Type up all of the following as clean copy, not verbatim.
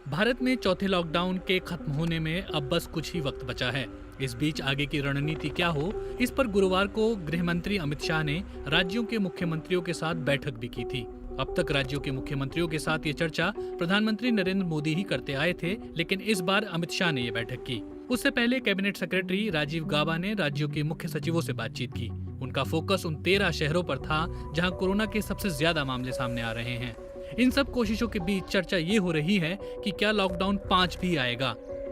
भारत में चौथे लॉकडाउन के खत्म होने में अब बस कुछ ही वक्त बचा है। इस बीच आगे की रणनीति क्या हो, इस पर गुरुवार को गृह मंत्री अमित शाह ने राज्यों के मुख्यमंत्रियों के साथ बैठक भी की थी। अब तक राज्यों के मुख्यमंत्रियों के साथ ये चर्चा प्रधानमंत्री नरेंद्र मोदी ही करते आए थे, लेकिन इस बार अमित शाह ने ये बैठक की। उससे पहले कैबिनेट सेक्रेटरी राजीव गाबा ने राज्यों के मुख्य सचिवों से बातचीत की। उनका फोकस उन 13 शहरों पर था जहां कोरोना के सबसे ज्यादा मामले सामने आ रहे हैं। इन सब कोशिशों के बीच चर्चा ये हो रही है कि क्या लॉकडाउन 5 भी आएगा।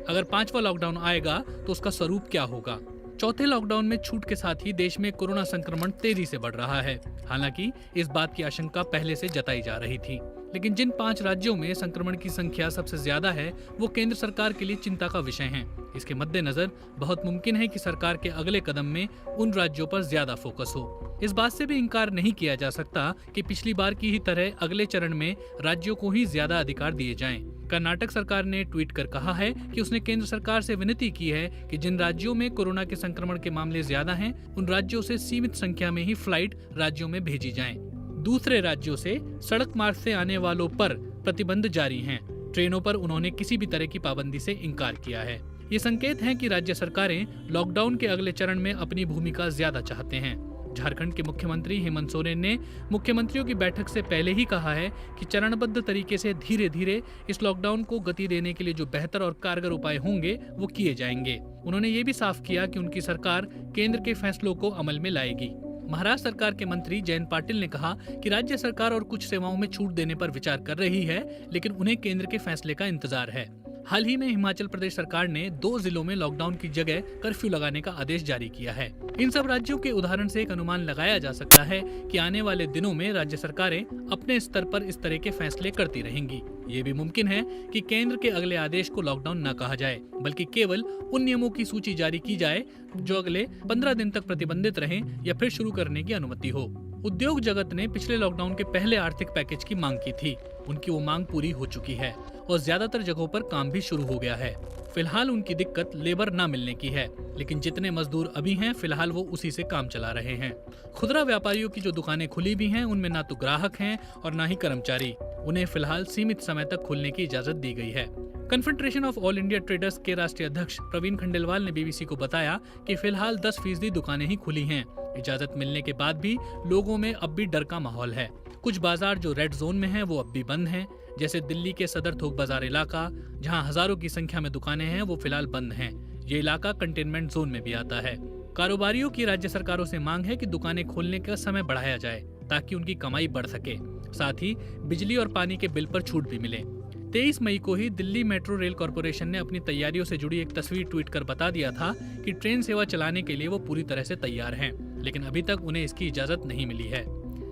अगर 5वां लॉकडाउन आएगा तो उसका स्वरूप क्या होगा। चौथे लॉकडाउन में छूट के साथ ही देश में कोरोना संक्रमण तेजी से बढ़ रहा है। हालांकि इस बात की आशंका पहले से जताई जा रही थी, लेकिन जिन 5 राज्यों में संक्रमण की संख्या सबसे ज्यादा है वो केंद्र सरकार के लिए चिंता का विषय हैं। इसके मद्देनजर बहुत मुमकिन है कि सरकार के अगले कदम में उन राज्यों पर ज्यादा फोकस हो। इस बात से भी इनकार नहीं किया जा सकता कि पिछली बार की ही तरह अगले चरण में राज्यों को ही ज्यादा अधिकार दिए जाएं। कर्नाटक सरकार ने ट्वीट कर कहा है कि उसने केंद्र सरकार से विनती की है कि जिन राज्यों में कोरोना के संक्रमण के मामले ज्यादा हैं, उन राज्यों से सीमित संख्या में ही फ्लाइट राज्यों में भेजी जाएं। दूसरे राज्यों से सड़क मार्ग से आने वालों पर प्रतिबंध जारी हैं। ट्रेनों पर उन्होंने किसी भी तरह की पाबंदी से इनकार किया है। ये संकेत है कि राज्य सरकारें लॉकडाउन के अगले चरण में अपनी भूमिका ज्यादा चाहते हैं। झारखंड के मुख्यमंत्री हेमंत सोरेन ने मुख्यमंत्रियों की बैठक से पहले ही कहा है कि चरणबद्ध तरीके से धीरे धीरे इस लॉकडाउन को गति देने के लिए जो बेहतर और कारगर उपाय होंगे वो किए जाएंगे। उन्होंने ये भी साफ किया कि उनकी सरकार केंद्र के फैसलों को अमल में लाएगी। महाराष्ट्र सरकार के मंत्री जयंत पाटिल ने कहा कि राज्य सरकार और कुछ सेवाओं में छूट देने पर विचार कर रही है, लेकिन उन्हें केंद्र के फैसले का इंतजार है। हाल ही में हिमाचल प्रदेश सरकार ने 2 जिलों में लॉकडाउन की जगह कर्फ्यू लगाने का आदेश जारी किया है। इन सब राज्यों के उदाहरण से एक अनुमान लगाया जा सकता है कि आने वाले दिनों में राज्य सरकारें अपने स्तर पर इस तरह के फैसले करती रहेंगी। ये भी मुमकिन है कि केंद्र के अगले आदेश को लॉकडाउन न कहा जाए, बल्कि केवल उन नियमों की सूची जारी की जाए जो अगले 15 दिन तक प्रतिबंधित रहें या फिर शुरू करने की अनुमति हो। उद्योग जगत ने पिछले लॉकडाउन के पहले आर्थिक पैकेज की मांग की थी। उनकी वो मांग पूरी हो चुकी है और ज्यादातर जगहों पर काम भी शुरू हो गया है। फिलहाल उनकी दिक्कत लेबर न मिलने की है, लेकिन जितने मजदूर अभी हैं फिलहाल वो उसी से काम चला रहे हैं। खुदरा व्यापारियों की जो दुकानें खुली भी हैं उनमें ना तो ग्राहक हैं और ना ही कर्मचारी। उन्हें फिलहाल सीमित समय तक खोलने की इजाजत दी गई है। Confederation of all India traders के राष्ट्रीय अध्यक्ष प्रवीण खंडेलवाल ने बीबीसी को बताया कि फिलहाल 10% दुकानें ही खुली हैं। इजाजत मिलने के बाद भी लोगों में अब भी डर का माहौल है। कुछ बाजार जो रेड जोन में हैं वो अब भी बंद हैं, जैसे दिल्ली के सदर थोक बाजार इलाका, जहां हजारों की संख्या में दुकानें हैं, वो फिलहाल बंद हैं। ये इलाका कंटेनमेंट जोन में भी आता है। कारोबारियों की राज्य सरकारों से मांग है कि दुकानें खोलने का समय बढ़ाया जाए ताकि उनकी कमाई बढ़ सके। साथ ही बिजली और पानी के बिल पर छूट भी मिले। 23 मई को ही दिल्ली मेट्रो रेल कॉर्पोरेशन ने अपनी तैयारियों से जुड़ी एक तस्वीर ट्वीट कर बता दिया था कि ट्रेन सेवा चलाने के लिए वो पूरी तरह से तैयार हैं, लेकिन अभी तक उन्हें इसकी इजाजत नहीं मिली है।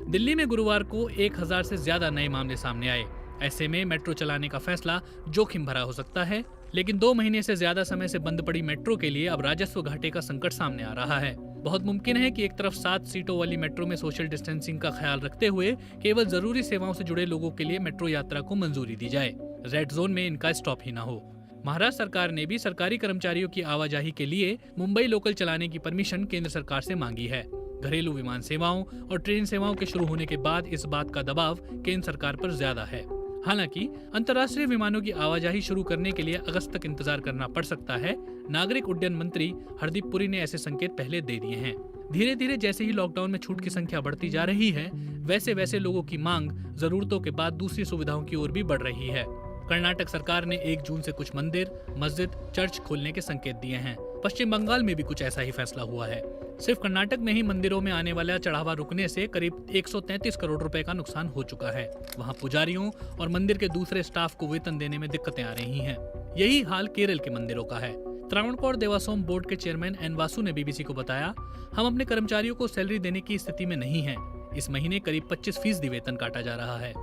दिल्ली में गुरुवार को 1000 से ज्यादा नए मामले सामने आए। ऐसे में मेट्रो चलाने का फैसला जोखिम भरा हो सकता है, लेकिन 2 महीने से ज्यादा समय से बंद पड़ी मेट्रो के लिए अब राजस्व घाटे का संकट सामने आ रहा है। बहुत मुमकिन है कि एक तरफ 7 सीटों वाली मेट्रो में सोशल डिस्टेंसिंग का ख्याल रखते हुए केवल जरूरी सेवाओं से जुड़े लोगों के लिए मेट्रो यात्रा को मंजूरी दी जाए, रेड जोन में इनका स्टॉप ही न हो। महाराष्ट्र सरकार ने भी सरकारी कर्मचारियों की आवाजाही के लिए मुंबई लोकल चलाने की परमिशन केंद्र सरकार से मांगी है। घरेलू विमान सेवाओं और ट्रेन सेवाओं के शुरू होने के बाद इस बात का दबाव केंद्र सरकार पर ज्यादा है। हालांकि अंतर्राष्ट्रीय विमानों की आवाजाही शुरू करने के लिए अगस्त तक इंतजार करना पड़ सकता है। नागरिक उड्डयन मंत्री हरदीप पुरी ने ऐसे संकेत पहले दे दिए हैं। धीरे धीरे जैसे ही लॉकडाउन में छूट की संख्या बढ़ती जा रही है, वैसे वैसे लोगों की मांग जरूरतों के बाद दूसरी सुविधाओं की ओर भी बढ़ रही है। कर्नाटक सरकार ने 1 जून से कुछ मंदिर, मस्जिद, चर्च खोलने के संकेत दिए हैं। पश्चिम बंगाल में भी कुछ ऐसा ही फैसला हुआ है। सिर्फ कर्नाटक में ही मंदिरों में आने वाला चढ़ावा रुकने से करीब 133 करोड़ रुपए का नुकसान हो चुका है। वहां पुजारियों और मंदिर के दूसरे स्टाफ को वेतन देने में दिक्कतें आ रही हैं। यही हाल केरल के मंदिरों का है। त्रावणकोर देवास्वम बोर्ड के चेयरमैन एन वासु ने बीबीसी को बताया, हम अपने कर्मचारियों को सैलरी देने की स्थिति में नहीं है। इस महीने करीब 25% वेतन काटा जा रहा है।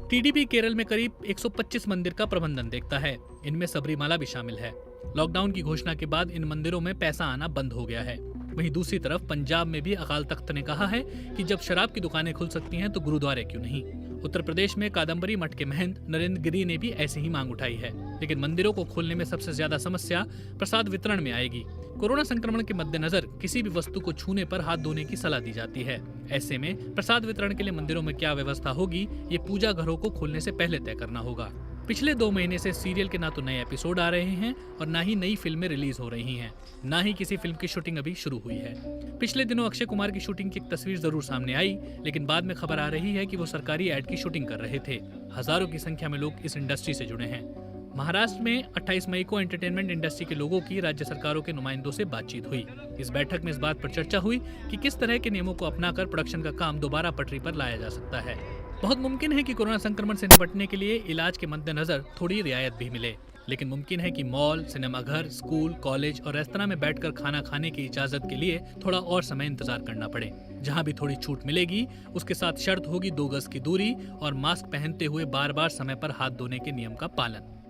टीडीपी केरल में करीब 125 मंदिर का प्रबंधन देखता है। इनमें सबरीमाला भी शामिल है। लॉकडाउन की घोषणा के बाद इन मंदिरों में पैसा आना बंद हो गया है। वहीं दूसरी तरफ पंजाब में भी अकाल तख्त ने कहा है कि जब शराब की दुकानें खुल सकती हैं तो गुरुद्वारे क्यों नहीं। उत्तर प्रदेश में कादम्बरी मठ के महंत नरेंद्र गिरी ने भी ऐसी ही मांग उठाई है, लेकिन मंदिरों को खोलने में सबसे ज्यादा समस्या प्रसाद वितरण में आएगी। कोरोना संक्रमण के मद्देनजर किसी भी वस्तु को छूने पर हाथ धोने की सलाह दी जाती है। ऐसे में प्रसाद वितरण के लिए मंदिरों में क्या व्यवस्था होगी, ये पूजा घरों को खोलने से पहले तय करना होगा। पिछले 2 महीने से सीरियल के ना तो नए एपिसोड आ रहे हैं और ना ही नई फिल्में रिलीज हो रही हैं, ना ही किसी फिल्म की शूटिंग अभी शुरू हुई है। पिछले दिनों अक्षय कुमार की शूटिंग की एक तस्वीर जरूर सामने आई, लेकिन बाद में खबर आ रही है कि वो सरकारी एड की शूटिंग कर रहे थे। हजारों की संख्या में लोग इस इंडस्ट्री से जुड़े हैं। महाराष्ट्र में 28 मई को एंटरटेनमेंट इंडस्ट्री के लोगों की राज्य सरकारों के नुमाइंदों से बातचीत हुई। इस बैठक में इस बात पर चर्चा हुई कि किस तरह के नियमों को अपनाकर प्रोडक्शन का काम दोबारा पटरी पर लाया जा सकता है। बहुत मुमकिन है कि कोरोना संक्रमण से निपटने के लिए इलाज के मद्देनजर थोड़ी रियायत भी मिले, लेकिन मुमकिन है कि मॉल, सिनेमाघर, स्कूल, कॉलेज और रेस्तरां में बैठकर खाना खाने की इजाजत के लिए थोड़ा और समय इंतजार करना पड़े। जहां भी थोड़ी छूट मिलेगी, उसके साथ शर्त होगी 2 गज की दूरी और मास्क पहनते हुए बार-बार समय पर हाथ धोने के नियम का पालन।